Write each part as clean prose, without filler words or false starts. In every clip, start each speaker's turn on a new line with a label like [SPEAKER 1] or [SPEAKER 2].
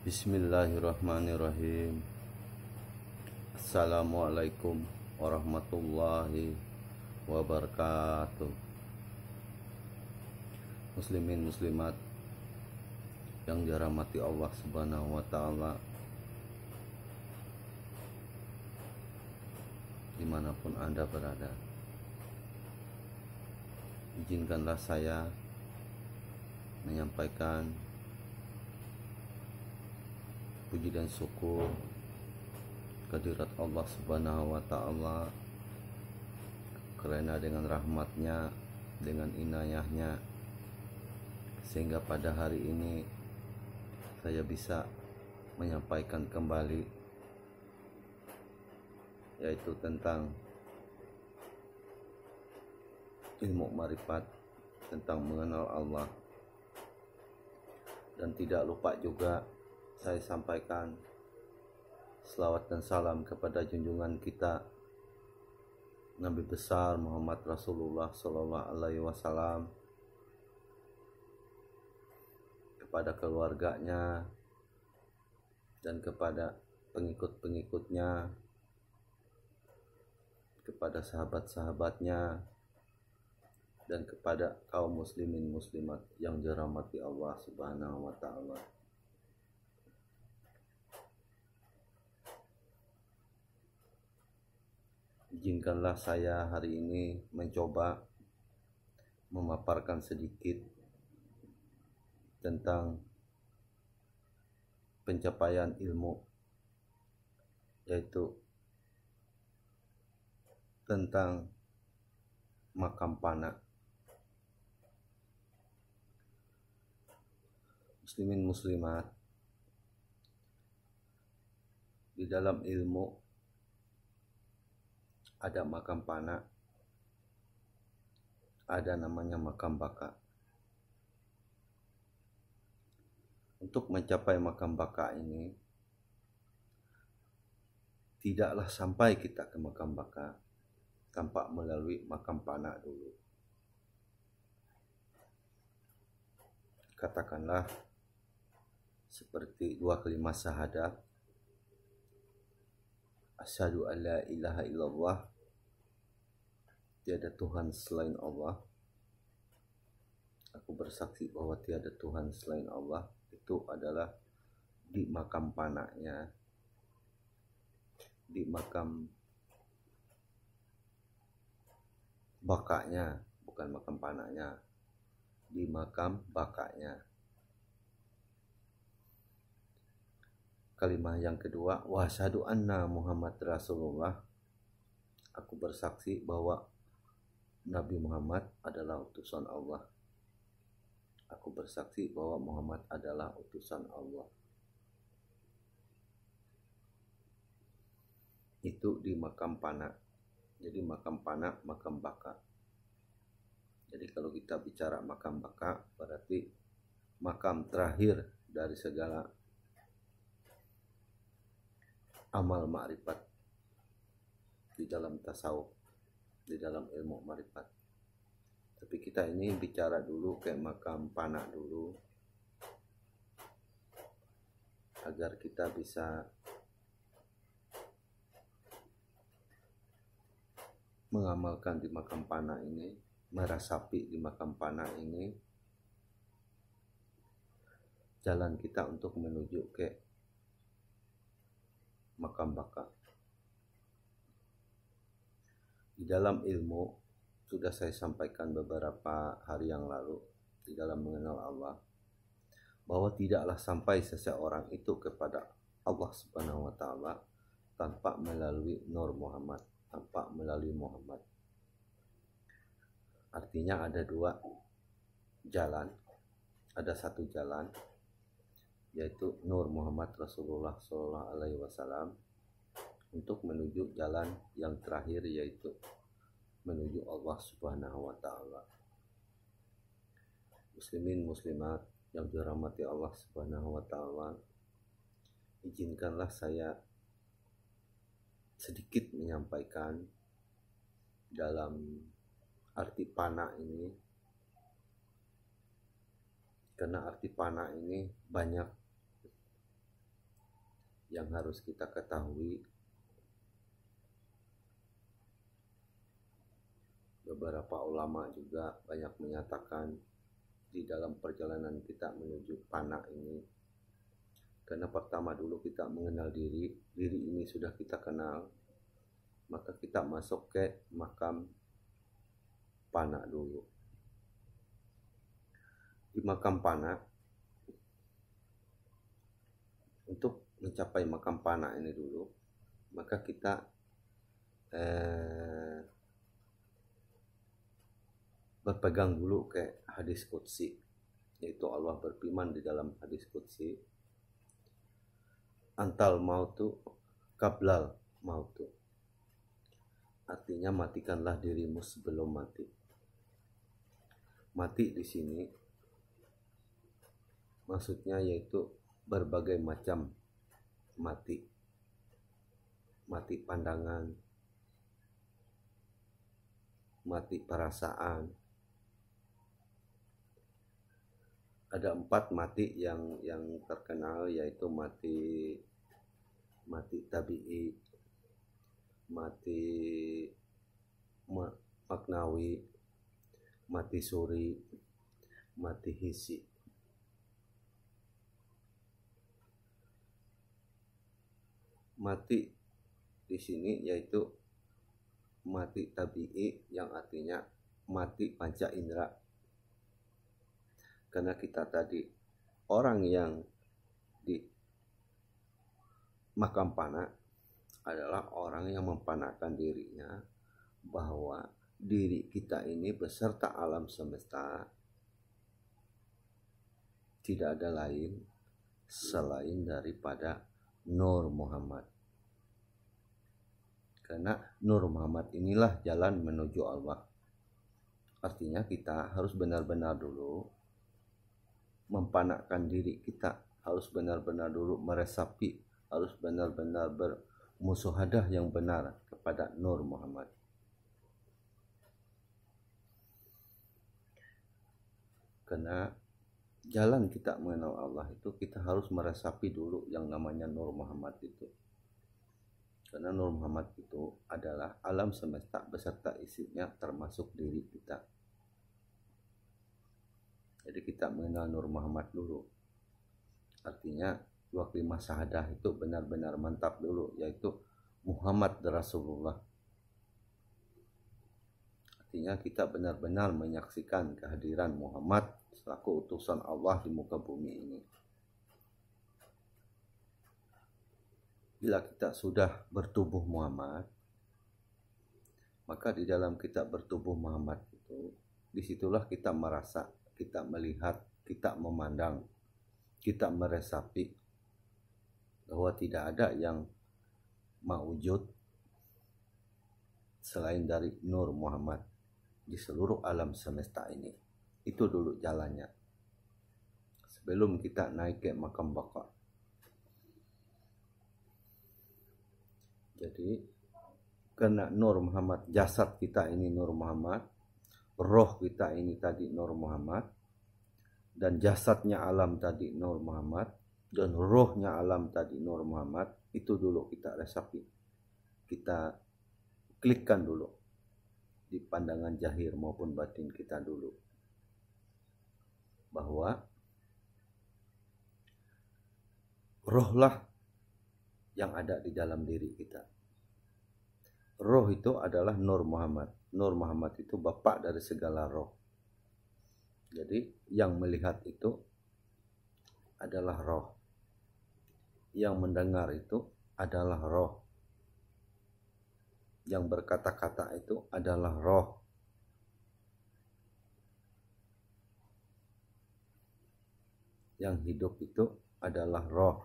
[SPEAKER 1] Bismillahirrahmanirrahim. Assalamualaikum warahmatullahi wabarakatuh. Muslimin muslimat yang dirahmati Allah Subhanahu wa taala, dimanapun Anda berada, izinkanlah saya menyampaikan puji dan syukur kehadirat Allah Subhanahu wa taala, karena dengan rahmatnya, dengan inayahnya, sehingga pada hari ini saya bisa menyampaikan kembali, yaitu tentang ilmu ma'rifat, tentang mengenal Allah. Dan tidak lupa juga saya sampaikan selawat dan salam kepada junjungan kita Nabi besar Muhammad Rasulullah Sallallahu Alaihi Wasallam, kepada keluarganya dan kepada pengikut-pengikutnya, kepada sahabat-sahabatnya, dan kepada kaum muslimin muslimat yang dirahmati Allah Subhanahu wa taala. Izinkanlah saya hari ini mencoba memaparkan sedikit tentang pencapaian ilmu, yaitu tentang makam pana. Muslimin muslimat, di dalam ilmu ada makam pana, ada namanya makam baka. Untuk mencapai makam baka ini, tidaklah sampai kita ke makam baka tanpa melalui makam pana dulu. Katakanlah seperti dua kalimat syahadat, asyhadu an la ilaha illallah, tiada Tuhan selain Allah, aku bersaksi bahwa tiada Tuhan selain Allah. Itu adalah di makam pananya, di makam bakanya, bukan makam pananya, di makam bakanya. Kalimat yang kedua, wa asyhadu anna Muhammad Rasulullah, aku bersaksi bahwa Nabi Muhammad adalah utusan Allah. Aku bersaksi bahwa Muhammad adalah utusan Allah. Itu di makam pana. Jadi makam pana, makam baka. Jadi kalau kita bicara makam baka, berarti makam terakhir dari segala amal ma'rifat di dalam tasawuf, di dalam ilmu ma'rifat. Tapi kita ini bicara dulu ke makam pana dulu, agar kita bisa mengamalkan di makam pana ini, merasapi di makam pana ini jalan kita untuk menuju ke makam baka. Di dalam ilmu sudah saya sampaikan beberapa hari yang lalu, di dalam mengenal Allah, bahwa tidaklah sampai seseorang itu kepada Allah Subhanahu wa taala tanpa melalui Nur Muhammad, tanpa melalui Muhammad. Artinya ada dua jalan, ada satu jalan, yaitu Nur Muhammad Rasulullah Sallallahu Alaihi Wasallam, untuk menuju jalan yang terakhir, yaitu menuju Allah Subhanahu wa taala. Muslimin muslimat yang dirahmati Allah Subhanahu wa taala, izinkanlah saya sedikit menyampaikan dalam arti pana ini, karena arti panah ini banyak yang harus kita ketahui, beberapa ulama juga banyak menyatakan di dalam perjalanan kita menuju fana ini, karena pertama dulu kita mengenal diri ini sudah kita kenal, maka kita masuk ke makam fana dulu. Di makam fana, untuk mencapai makam fana ini dulu, maka kita berpegang dulu ke hadis qudsi, yaitu Allah berfirman di dalam hadis qudsi, antal mautu qablal mautu, artinya matikanlah dirimu sebelum mati. Mati di sini maksudnya yaitu berbagai macam mati. Mati pandangan, mati perasaan. Ada 4 mati yang terkenal, yaitu mati tabi'i, mati maknawi, mati suri, mati hisi. Mati di sini yaitu mati tabi'i, yang artinya mati panca indera. Karena kita tadi orang yang di makam fana adalah orang yang memfanakan dirinya, bahwa diri kita ini beserta alam semesta tidak ada lain selain daripada Nur Muhammad. Karena Nur Muhammad inilah jalan menuju Allah. Artinya kita harus benar-benar dulu mempanakkan diri kita, harus benar-benar dulu meresapi, harus benar-benar bermusuhadah yang benar kepada Nur Muhammad. Karena jalan kita mengenal Allah itu kita harus meresapi dulu yang namanya Nur Muhammad itu. Karena Nur Muhammad itu adalah alam semesta beserta isinya, termasuk diri kita. Jadi kita mengenal Nur Muhammad dulu. Artinya 2 kalimat syahadah itu benar-benar mantap dulu, yaitu Muhammad Rasulullah. Artinya kita benar-benar menyaksikan kehadiran Muhammad selaku utusan Allah di muka bumi ini. Bila kita sudah bertubuh Muhammad, maka di dalam kita bertubuh Muhammad itu, disitulah kita merasa, kita melihat, kita memandang, kita meresapi bahwa tidak ada yang mawujud selain dari Nur Muhammad di seluruh alam semesta ini. Itu dulu jalannya sebelum kita naik ke makam baqa. Jadi karena Nur Muhammad, jasad kita ini Nur Muhammad, roh kita ini tadi Nur Muhammad, dan jasadnya alam tadi Nur Muhammad, dan rohnya alam tadi Nur Muhammad. Itu dulu kita resapi, kita klikkan dulu di pandangan zahir maupun batin kita dulu, bahwa rohlah yang ada di dalam diri kita. Roh itu adalah Nur Muhammad. Nur Muhammad itu bapak dari segala roh. Jadi yang melihat itu adalah roh, yang mendengar itu adalah roh, yang berkata-kata itu adalah roh, yang hidup itu adalah roh.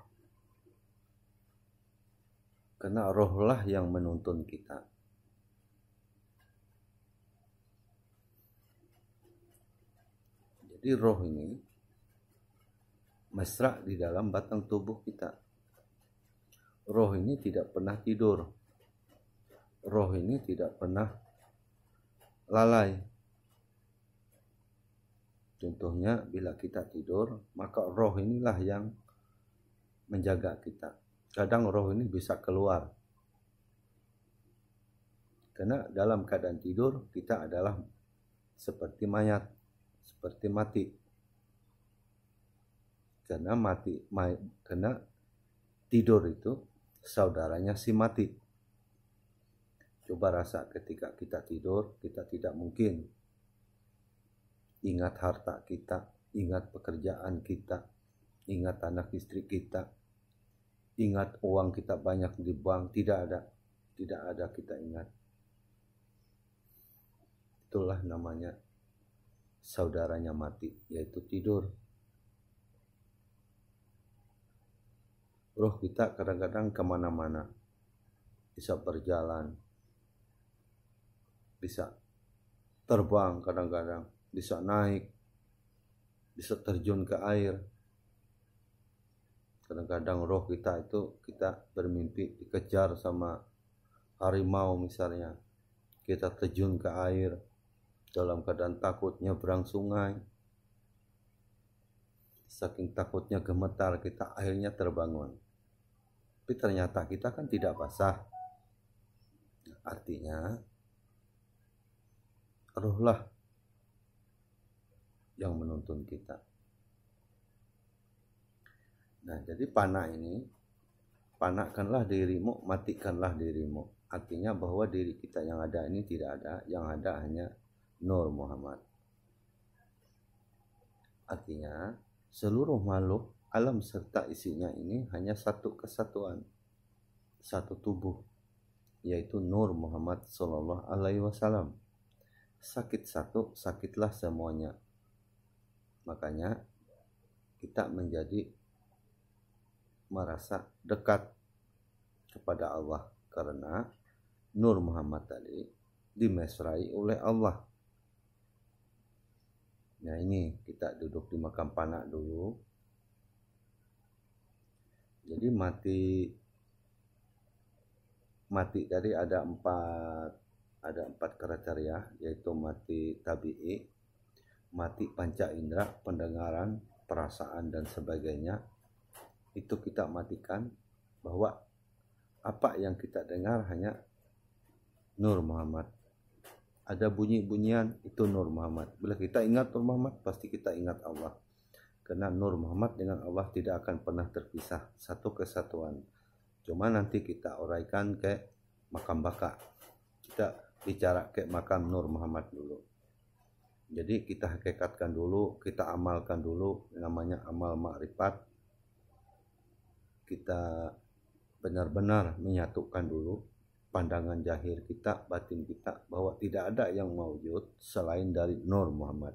[SPEAKER 1] Karena rohlah yang menuntun kita. Jadi roh ini mesra di dalam batang tubuh kita. Roh ini tidak pernah tidur. Roh ini tidak pernah lalai. Contohnya bila kita tidur, maka roh inilah yang menjaga kita. kadang roh ini bisa keluar. Karena dalam keadaan tidur kita adalah seperti mayat, seperti mati. Karena tidur itu saudaranya si mati. Coba rasa ketika kita tidur, kita tidak mungkin ingat harta kita, ingat pekerjaan kita, ingat anak istri kita, ingat uang kita banyak di bank. Tidak ada kita ingat. Itulah namanya saudaranya mati, yaitu tidur. Roh kita kadang-kadang kemana-mana, bisa berjalan, bisa terbang kadang-kadang, bisa naik, bisa terjun ke air. Kadang-kadang roh kita itu kita bermimpi dikejar sama harimau misalnya. Kita terjun ke air dalam keadaan takut nyebrang sungai. Saking takutnya gemetar kita akhirnya terbangun. Tapi ternyata kita kan tidak basah. Artinya rohlah yang menuntun kita. Nah, jadi panah ini, panahkanlah dirimu, matikanlah dirimu. Artinya bahwa diri kita yang ada ini tidak ada, yang ada hanya Nur Muhammad. Artinya seluruh makhluk alam serta isinya ini hanya satu kesatuan, satu tubuh, yaitu Nur Muhammad Sallallahu Alaihi Wasallam. Sakit satu, sakitlah semuanya. Makanya kita menjadi merasa dekat kepada Allah karena Nur Muhammad tadi dimesrai oleh Allah. Nah, ini kita duduk di makam panak dulu. Jadi mati tadi ada empat kriteria, yaitu mati tabi'i, mati panca indera, pendengaran, perasaan dan sebagainya. Itu kita matikan bahwa apa yang kita dengar hanya Nur Muhammad. Ada bunyi-bunyian, itu Nur Muhammad. Bila kita ingat Nur Muhammad, pasti kita ingat Allah. Karena Nur Muhammad dengan Allah tidak akan pernah terpisah, satu kesatuan. Cuma nanti kita uraikan ke makam baka. Kita bicara ke makam Nur Muhammad dulu. Jadi kita hakikatkan dulu, kita amalkan dulu, namanya amal ma'rifat. Kita benar-benar menyatukan dulu pandangan zahir kita, batin kita, bahwa tidak ada yang maujud selain dari Nur Muhammad.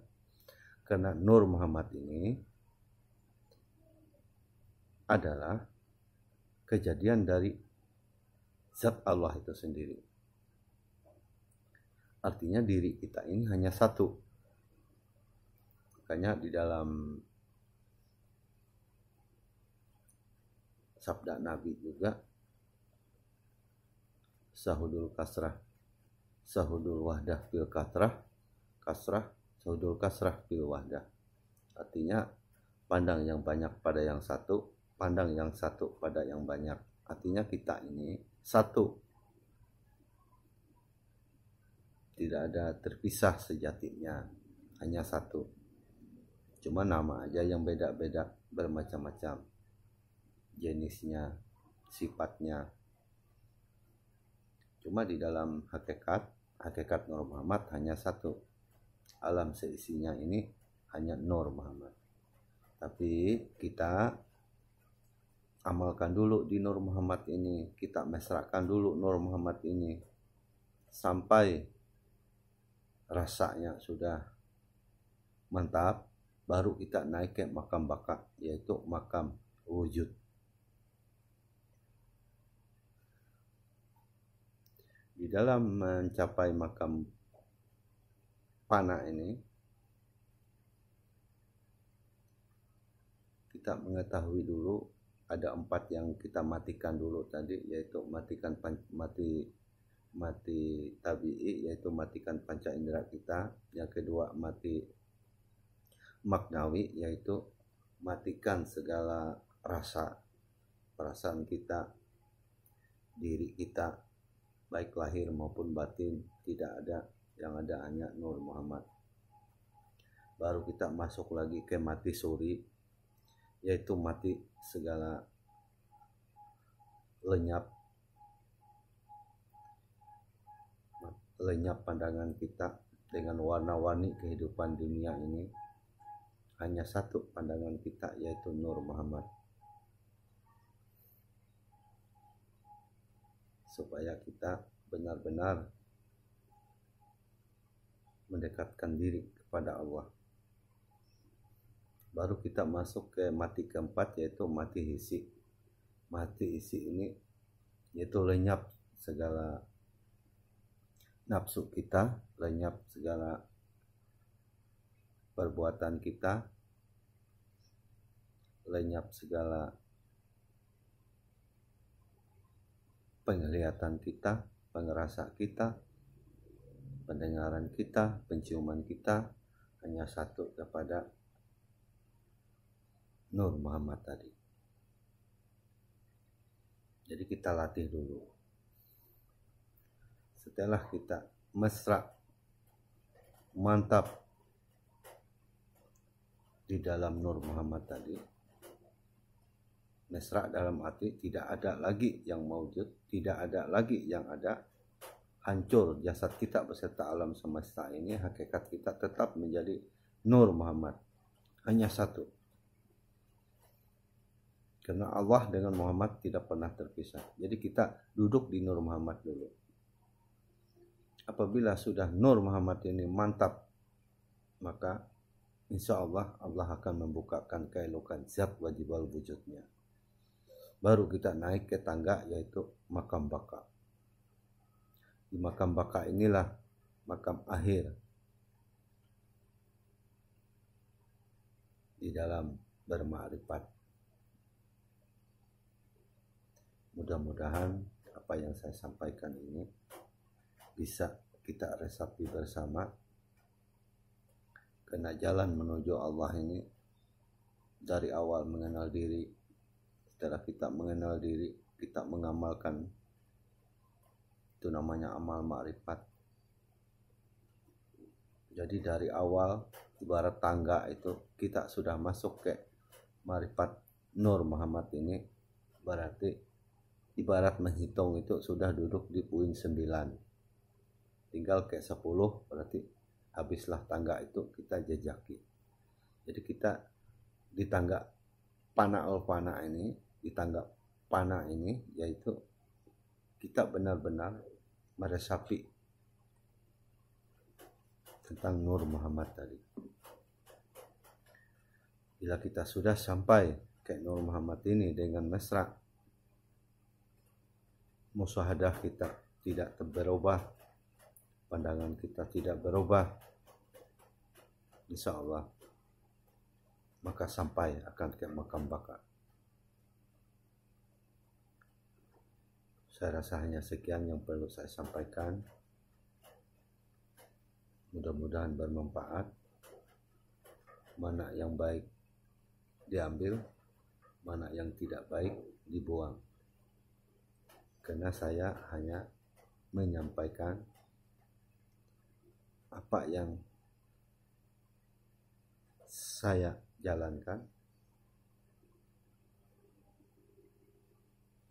[SPEAKER 1] Karena Nur Muhammad ini adalah kejadian dari zat Allah itu sendiri. Artinya diri kita ini hanya satu. Makanya di dalam sabda Nabi juga, sahudul kasrah, sahudul wahdah fil kasrah, sahudul kasrah fil wahdah. Artinya pandang yang banyak pada yang satu, pandang yang satu pada yang banyak. Artinya kita ini satu, tidak ada terpisah sejatinya, hanya satu. Cuma nama aja yang beda-beda, bermacam-macam jenisnya, sifatnya. Cuma di dalam hakikat Nur Muhammad hanya satu. Alam seisinya ini hanya Nur Muhammad. Tapi kita amalkan dulu di Nur Muhammad ini, kita mesrakan dulu Nur Muhammad ini sampai rasanya sudah mantap, baru kita naik ke makam baka, yaitu makam wujud. Di dalam mencapai makam panah ini, kita mengetahui dulu ada 4 yang kita matikan dulu tadi, yaitu matikan mati tabi'i, yaitu matikan panca indera kita. Yang kedua mati maknawi, yaitu matikan segala rasa perasaan kita, diri kita, baik lahir maupun batin, tidak ada, yang ada hanya Nur Muhammad. Baru kita masuk lagi ke mati suri, yaitu mati segala lenyap pandangan kita dengan warna-warni kehidupan dunia ini. Hanya satu pandangan kita, yaitu Nur Muhammad. Supaya kita benar-benar mendekatkan diri kepada Allah. Baru kita masuk ke mati keempat, yaitu mati hisi. Mati hisi ini yaitu lenyap segala nafsu kita, lenyap segala perbuatan kita, lenyap segala penglihatan kita, pengerasa kita, pendengaran kita, penciuman kita, hanya satu kepada Nur Muhammad tadi. Jadi kita latih dulu. Setelah kita mesra, mantap di dalam Nur Muhammad tadi, mesra dalam arti tidak ada lagi yang maujud, tidak ada lagi yang ada, hancur jasad kita beserta alam semesta ini, hakikat kita tetap menjadi Nur Muhammad, hanya satu. Karena Allah dengan Muhammad tidak pernah terpisah. Jadi kita duduk di Nur Muhammad dulu. Apabila sudah Nur Muhammad ini mantap, maka insya Allah akan membukakan keelokan zat wajibal wujudnya. Baru kita naik ke tangga, yaitu makam baka. Di makam baka inilah makam akhir di dalam bermakrifat. Mudah-mudahan apa yang saya sampaikan ini bisa kita resapi bersama, karena jalan menuju Allah ini dari awal mengenal diri. Setelah kita mengenal diri, kita mengamalkan, itu namanya amal makrifat. Jadi dari awal ibarat tangga itu kita sudah masuk ke makrifat Nur Muhammad ini, berarti ibarat menghitung itu sudah duduk di poin 9. Tinggal ke 10, berarti habislah tangga itu kita jejaki. Jadi kita di tangga pana al-fana ini, di tangga pana ini, yaitu kita benar-benar meresapi tentang Nur Muhammad tadi. Bila kita sudah sampai ke Nur Muhammad ini dengan mesra, musyahadah kita tidak berubah, pandangan kita tidak berubah, insya Allah maka sampai akan ke makam baka. Saya rasa hanya sekian yang perlu saya sampaikan. Mudah-mudahan bermanfaat. Mana yang baik diambil, mana yang tidak baik dibuang. Karena saya hanya menyampaikan apa yang saya jalankan.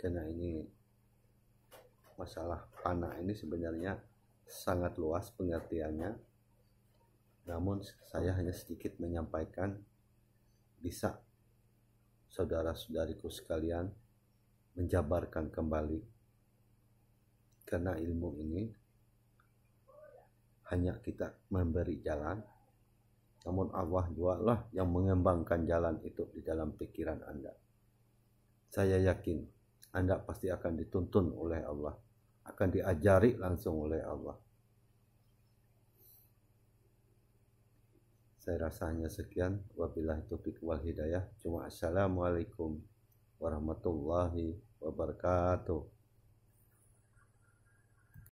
[SPEAKER 1] Karena ini masalah panah ini sebenarnya sangat luas pengertiannya. Namun saya hanya sedikit menyampaikan, bisa saudara-saudariku sekalian menjabarkan kembali. Karena ilmu ini hanya kita memberi jalan, namun Allah jualah yang mengembangkan jalan itu di dalam pikiran Anda. Saya yakin Anda pasti akan dituntun oleh Allah, akan diajari langsung oleh Allah. Saya rasa hanya sekian. Wabillahi taufiq wal hidayah. Assalamualaikum warahmatullahi wabarakatuh.